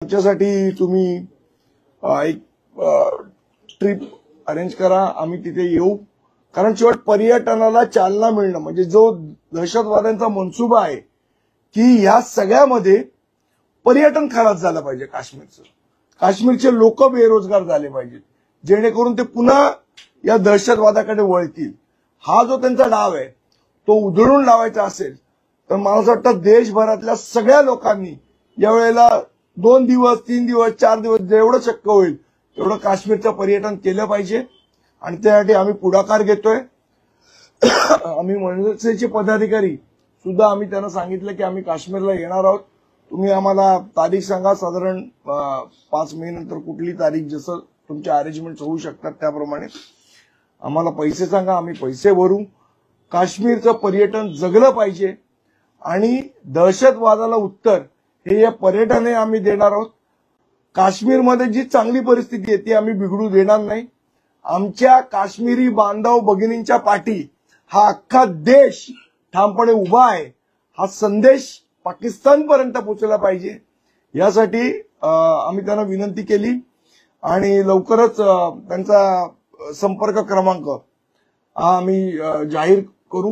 आमच्यासाठी तुम्ही एक ट्रिप अरेंज करा, आम्ही तिथे येऊ. कारण शेवट पर्यटनाला चालना मिळणं म्हणजे जो दहशतवाद्यांचा मनसुबा आहे की या सगळ्यामध्ये पर्यटन खराब झालं पाहिजे. काश्मीरचे लोक बेरोजगार झाले पाहिजेत, जेणेकरून ते पुन्हा या दहशतवादाकडे वळतील. हा जो त्यांचा डाव आहे तो उधळून लावायचा असेल तर मला असं वाटतं देशभरातल्या सगळ्या लोकांनी यावेळेला 2 दिवस 3 दिवस 4 दिवस जेवढं शक्य होईल तेवढं काश्मीरचं पर्यटन केलं पाहिजे. आणि त्यासाठी आम्ही पुढाकार घेतोय. आम्ही मनसेचे पदाधिकारी सुद्धा आम्ही त्यांना सांगितलं की आम्ही काश्मीरला येणार आहोत, तुम्ही आम्हाला तारीख सांगा, साधारण 5 मे नंतर कुठली तारीख जसं तुमचे अरेंजमेंट होऊ शकतात त्याप्रमाणे आम्हाला पैसे सांगा, आम्ही पैसे भरू. काश्मीरचं पर्यटन जगलं पाहिजे आणि दहशतवादाला उत्तर हे या पर्यटनाने आम्ही देणार आहोत. काश्मीरमध्ये जी चांगली परिस्थिती आहे ती आम्ही बिघडू देणार नाही. आमच्या काश्मीरी बांधव भगिनींच्या पाठी हा अख्खा देश ठामपणे उभा आहे. हा संदेश पाकिस्तानपर्यंत पोहोचला पाहिजे यासाठी आम्ही त्यांना विनंती केली आणि लवकरच त्यांचा संपर्क क्रमांक आम्ही जाहीर करू.